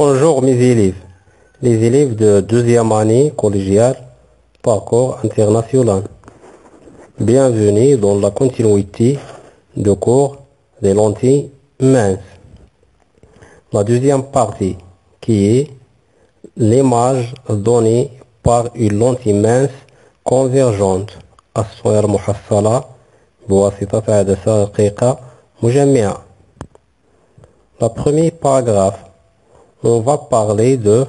Bonjour mes élèves, les élèves de deuxième année collégiale parcours international. Bienvenue dans la continuité de cours des lentilles minces. La deuxième partie qui est l'image donnée par une lentille mince convergente. الصورة المحصلة بواسطة عدسة رقيقة مجمعة. Le premier paragraphe, on va parler de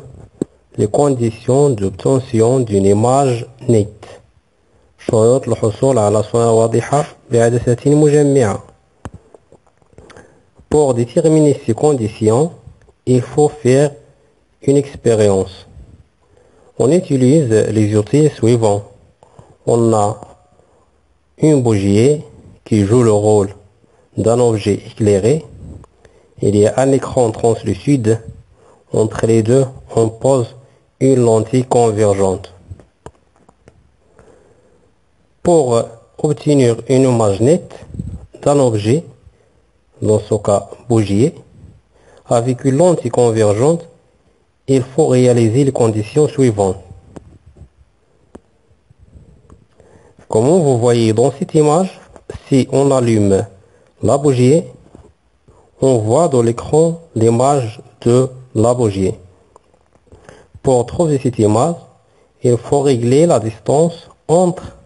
les conditions d'obtention d'une image nette. شروط الحصول على صورة واضحة بعدسة مجمعة. Pour déterminer ces conditions, il faut faire une expérience. On utilise les outils suivants. On a une bougie qui joue le rôle d'un objet éclairé. Il y a un écran translucide. Entre les deux, on pose une lentille convergente. Pour obtenir une image nette d'un objet, dans ce cas bougie, avec une lentille convergente, il faut réaliser les conditions suivantes. Comme vous voyez dans cette image, si on allume la bougie, on voit dans l'écran l'image de la bougie. Pour trouver cette image, il faut régler la distance entre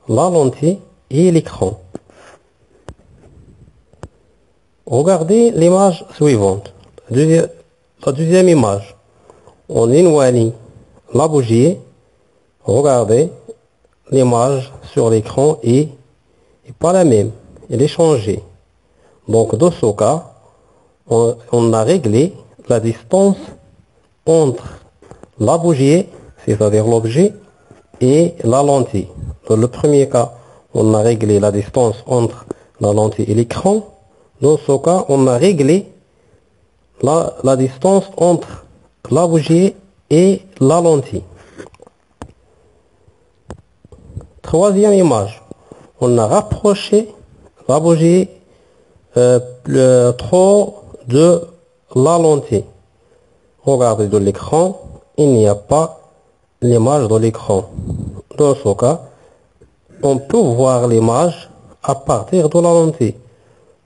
la lentille et l'écran. Regardez l'image suivante. La deuxième image. On éloigne la bougie. Regardez l'image sur l'écran est pas la même. Elle est changée. Donc dans ce cas, on a réglé la distance entre la bougie, c'est-à-dire l'objet, et la lentille. Dans le premier cas, on a réglé la distance entre la lentille et l'écran. Dans ce cas, on a réglé la distance entre la bougie et la lentille. Troisième image, on a rapproché la bougie trop de la lentille. Regardez dans l'écran, il n'y a pas l'image dans l'écran. Dans ce cas, on peut voir l'image à partir de la lentille,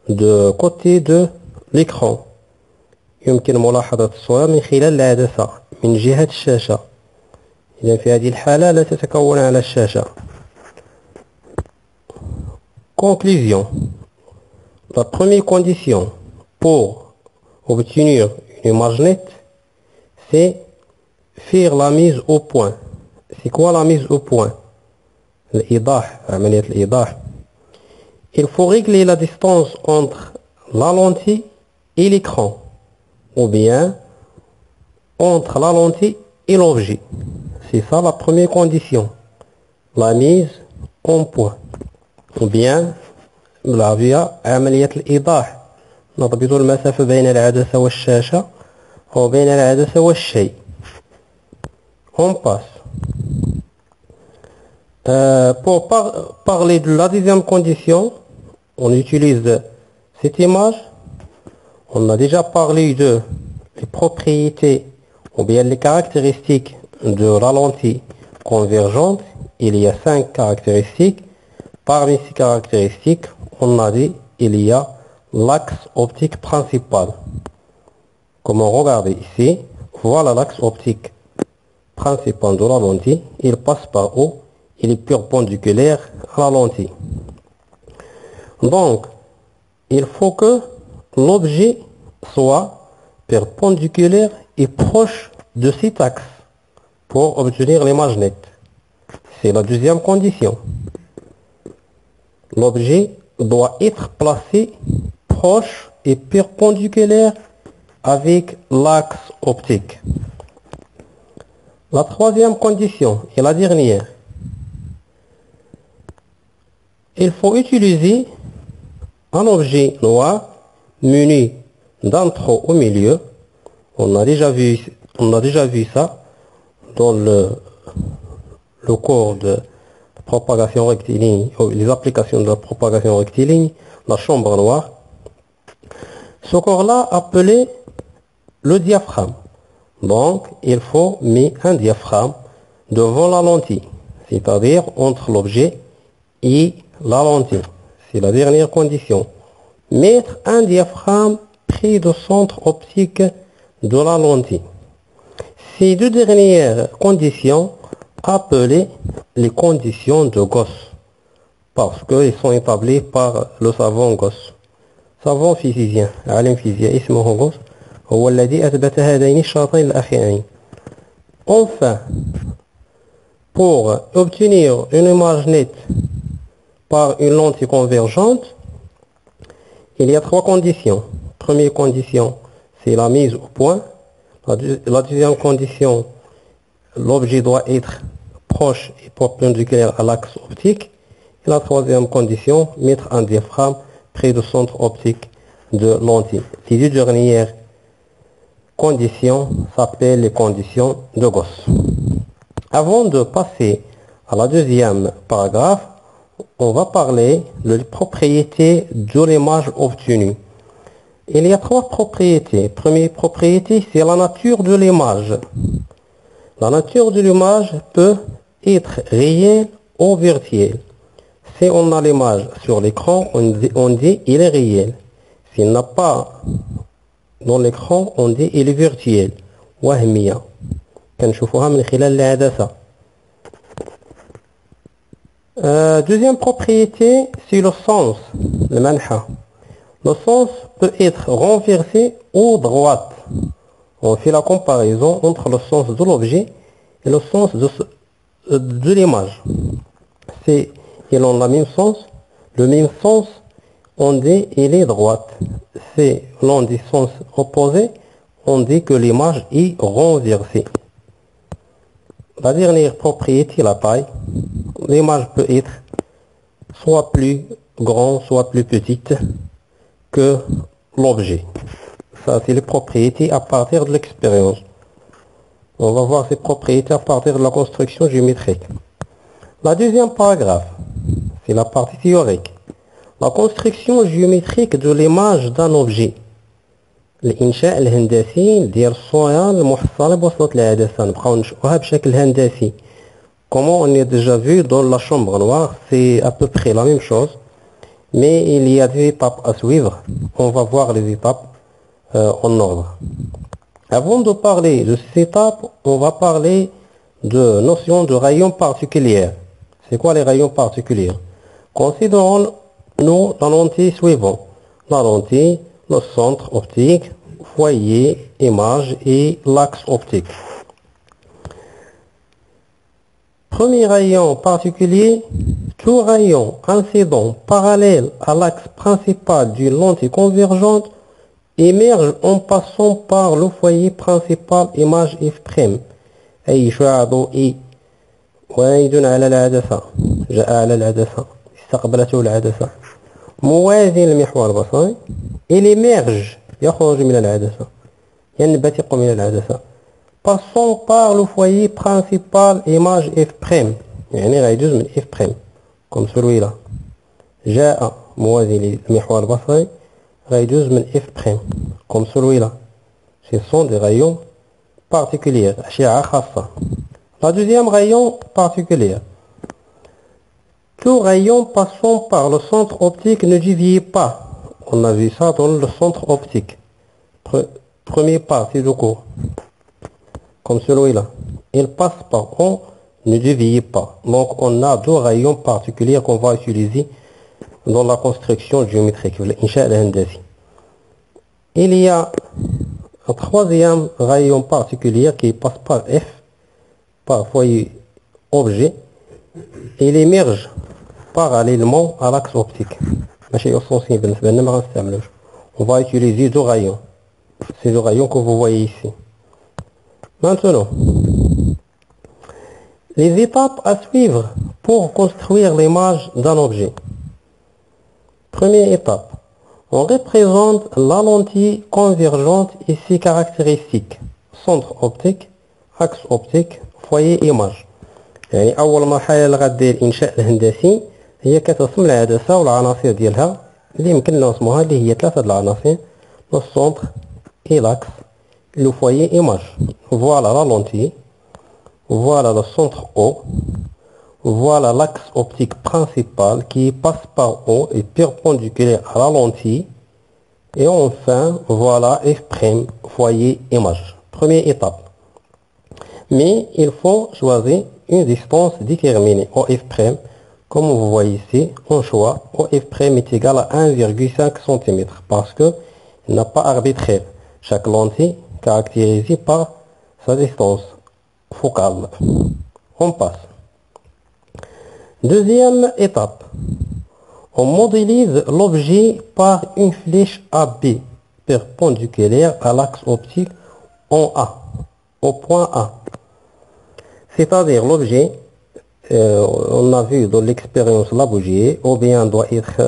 de côté de l'écran. يمكن ملاحظة الصورة من خلال العدسة من جهة الشاشة. إذا في هذه الحالة لا تتكون على الشاشة. Conclusion. La première condition pour obtenir une image nette, c'est faire la mise au point. C'est quoi la mise au point? الإيضاح، عملية الإيضاح. Il faut régler la distance entre la lentille et l'écran, ou bien entre la lentille et l'objet. C'est ça la première condition. La mise en point. ou bien via عملية الإيضاح. نضبط المسافة بين العدسة والشاشة أو بين العدسة والشيء. On passe. Pour parler de la deuxième condition, on utilise cette image. On a déjà parlé de les propriétés ou bien les caractéristiques de la lentille convergente. Il y a 5 caractéristiques. Parmi ces caractéristiques, on a dit il y a l'axe optique principal. Comme on regarde ici, voilà l'axe optique principal de la lentille. Il passe par où? Il est perpendiculaire à la lentille. Donc, il faut que l'objet soit perpendiculaire et proche de cet axe pour obtenir l'image nette. C'est la deuxième condition. L'objet doit être placé proche et perpendiculaire avec l'axe optique. La troisième condition et la dernière. Il faut utiliser un objet noir muni d'un trou au milieu. On a déjà vu ça dans le cours de propagation rectiligne, les applications de la propagation rectiligne, la chambre noire. Ce corps-là appelé le diaphragme. Donc, il faut mettre un diaphragme devant la lentille, c'est-à-dire entre l'objet et la lentille. C'est la dernière condition. Mettre un diaphragme près du centre optique de la lentille. Ces deux dernières conditions, appelées les conditions de Gauss, parce qu'elles sont établies par le savant Gauss. savant physicien, عالم فيزيائي اسمه غوس هو الذي أثبت هذين الشرطين الأخيرين. Enfin, pour obtenir une image nette par une lentille convergente, il y a trois conditions. Première condition, c'est la mise au point. La deuxième condition, l'objet doit être proche et perpendiculaire à l'axe optique. Et la troisième condition, mettre un diaphragme près du centre optique de lentille. Ces deux dernières conditions s'appellent les conditions de Gauss. Avant de passer à la deuxième paragraphe, on va parler des propriétés de l'image obtenue. Il y a trois propriétés. Première propriété, c'est la nature de l'image. La nature de l'image peut être réelle ou virtuelle. Si on a l'image sur l'écran, on dit il est réel. S'il n'a pas dans l'écran, on dit il est virtuel. وهمية. كنشوفوها من خلال العدسة. Deuxième propriété, c'est le sens, le manha. Le sens peut être renversé ou droite. On fait la comparaison entre le sens de l'objet et le sens de l'image. Ils ont le même sens, on dit il est droite. Si l'on dit sens opposé, on dit que l'image est renversée. La dernière propriété, la taille. L'image peut être soit plus grande, soit plus petite que l'objet. Ça, c'est les propriétés à partir de l'expérience. On va voir ces propriétés à partir de la construction géométrique. La deuxième paragraphe, c'est la partie théorique. La construction géométrique de l'image d'un objet. الإنشاء الهندسي ديال الصورة المحصلة بواسطة العدسة نبقاو نشوفوها بشكل هندسي. Comment on a déjà vu dans la chambre noire, c'est à peu près la même chose, mais il y a des étapes à suivre. On va voir les étapes en ordre. Avant de parler de ces étapes, on va parler de notion de rayons particuliers. C'est quoi les rayons particuliers? Considérons-nous la lentille suivante. La lentille, le centre optique, foyer, image et l'axe optique. Premier rayon particulier, tout rayon incident parallèle à l'axe principal d'une lentille convergente émerge en passant par le foyer principal image F'. أي شعاع ضوئي وارد على العدسة جاء على العدسة استقبلته العدسة موازي للمحور البصري il émerge يخرج من العدسة ينبثق من العدسة passant par le foyer principal image F' يعني غيجوز من F' comme celui-là جاء موازي للمحور البصري غيجوز من F' comme celui-là. Ce sont des rayons particuliers أشعة خاصة. La deuxième rayon particulier. Tout rayon passant par le centre optique ne dévie pas. On a vu ça dans le centre optique. Première partie du cours. Comme celui-là. Il passe par on ne dévie pas. Donc on a deux rayons particuliers qu'on va utiliser dans la construction géométrique. l'إنشاء الهندسي. Il y a un troisième rayon particulier qui passe par F, par foyer objet. Il émerge parallèlement à l'axe optique. On va utiliser deux rayons. C'est le rayon que vous voyez ici. Maintenant, les étapes à suivre pour construire l'image d'un objet. Première étape, on représente la lentille convergente et ses caractéristiques. Centre optique, axe optique, foyer image. يعني أول مرحلة اللي غدير الإنشاء الهندسي هي كترسم العدسة والعناصر ديالها اللي يمكن نرسموها اللي هي ثلاثة العناصر السونتر et l'axe le foyer image. Voilà la lentille, voilà le centre O, voilà l'axe optique principal qui passe par O et perpendiculaire à la lentille. Et enfin, voilà F' foyer image. Première étape. Mais il faut choisir une distance déterminée. OF', comme vous voyez ici, on choisit OF' est égal à 1,5 cm parce que il n'a pas arbitraire. Chaque lentille caractérisée par sa distance focale. On passe. Deuxième étape. On modélise l'objet par une flèche AB perpendiculaire à l'axe optique en A, au point A. C'est-à-dire l'objet, on a vu dans l'expérience Lavoisier, ou bien doit être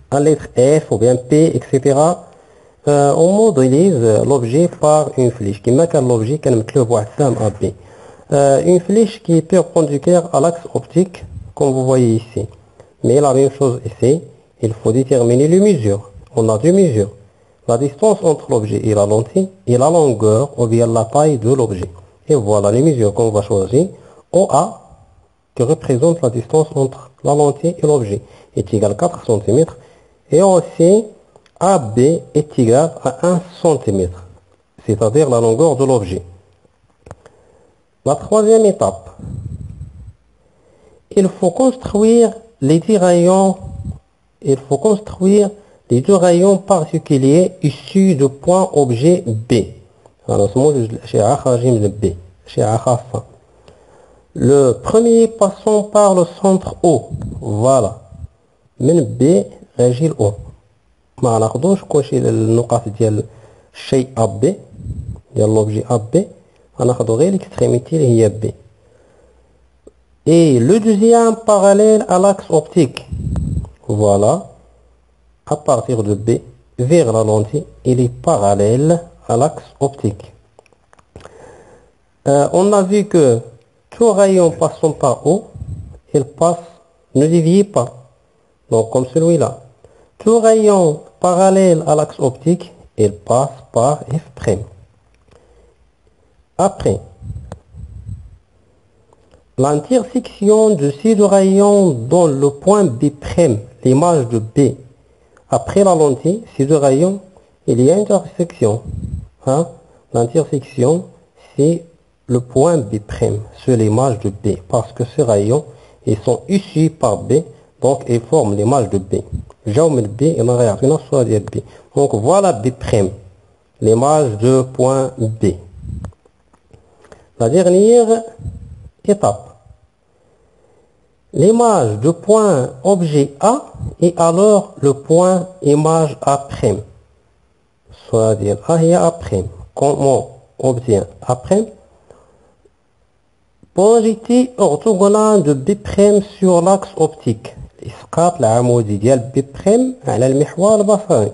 à lettre F, ou bien P, etc. On modélise l'objet par une flèche. Qui marque l'objet qui est AB. Une flèche qui est perpendiculaire à l'axe optique, comme vous voyez ici. Mais la même chose ici, il faut déterminer les mesures. On a deux mesures. La distance entre l'objet et la lentille et la longueur ou bien la taille de l'objet. Et voilà les mesures qu'on va choisir. OA, qui représente la distance entre la lentille et l'objet, est égal à 4 cm. Et aussi, AB est égal à 1 cm, c'est-à-dire la longueur de l'objet. La troisième étape, il faut construire les deux rayons particuliers issus du point objet B. Le premier passant par le centre O. Voilà. من B راجل O. ما ناخذوش كلشي النقاط ديال الشيء AB ديال l'objet AB. غناخذو غير l'extrémité اللي هي B. Et le deuxième parallèle à l'axe optique. Voilà. À partir de B vers la lentille, il est parallèle à l'axe optique. On a vu que tout rayon passant par O, il passe, ne dévie pas. Donc comme celui-là. Tout rayon parallèle à l'axe optique, il passe par F'. Après, l'intersection de ces deux rayons dans le point B', l'image de B, après la lentille, ces deux rayons, il y a une intersection. Hein? L'intersection, c'est le point B', sur l'image de B, parce que ces rayons, ils sont issus par B, donc ils forment l'image de B. J'aime B et ma réaction soit de B. Donc voilà B', l'image de point B. La dernière étape. L'image de point objet A est alors le point image A'. C'est-à-dire A et A'. Comment on obtient A'? Polarité orthogonale de B' sur l'axe optique. إسقاط العمودي ديال B' على المحور البصري.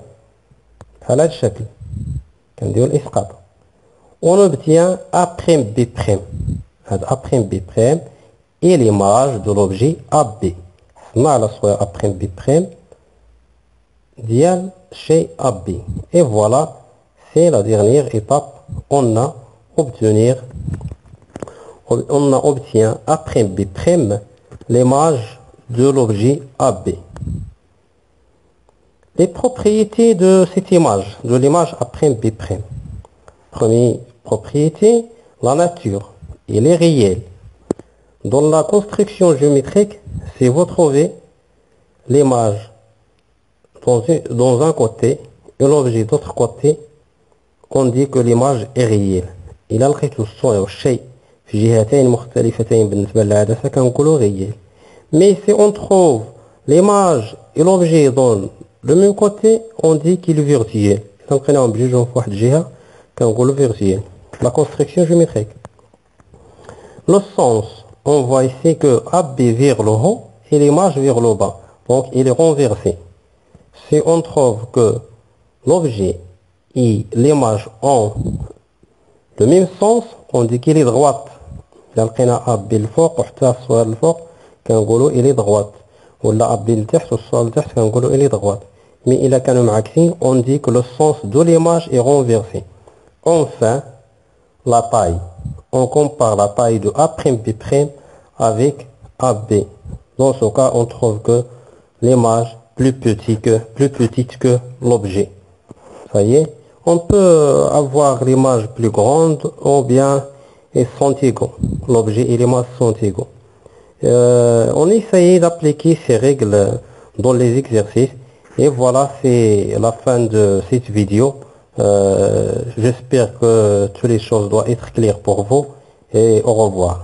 بحال هذا الشكل. كنديرو الإسقاط. On obtient A'B'. هذا A'B' et l'image de l'objet AB. حصلنا على صورة A'B' ديال شيء AB. Et voilà, c'est la dernière étape. On obtient A'B', l'image de l'objet AB. Les propriétés de cette image, de l'image A'B'. Première propriété, la nature. Elle est réelle. Dans la construction géométrique, si vous trouvez l'image dans un côté et l'objet d'autre côté, on dit que l'image est réelle. إلا لقيتو الصورة والشيء في جهتين مختلفتين بالنسبة للعدسة كنقولو réel. Mais si on trouve l'image et l'objet dans le même côté, on dit qu'il est virtuel. إلا لقيناهم بجوجهم في واحد الجهة كنقولو virtuel. La construction géométrique. Le sens, on voit ici que AB vers le haut et l'image vers le bas. Donc il est renversé. Si on trouve que l'objet et l'image ont le même sens, on dit qu'il est droite. إلا لقينا AB الفوق وحتى الصورة الفوق كنقولوا il est droite. ولا AB لتحت والصورة لتحت كنقولوا il est droite. Mais إلا كانوا معاكسين, on dit que le sens de l'image est renversé. Enfin, la taille. On compare la taille de A'B' avec AB. Dans ce cas, on trouve que l'image plus petite que l'objet. Ça y est, on peut avoir l'image plus grande ou bien ils sont égaux. L'objet et l'image sont égaux. On essaye d'appliquer ces règles dans les exercices. Et voilà, c'est la fin de cette vidéo. J'espère que toutes les choses doivent être claires pour vous et au revoir.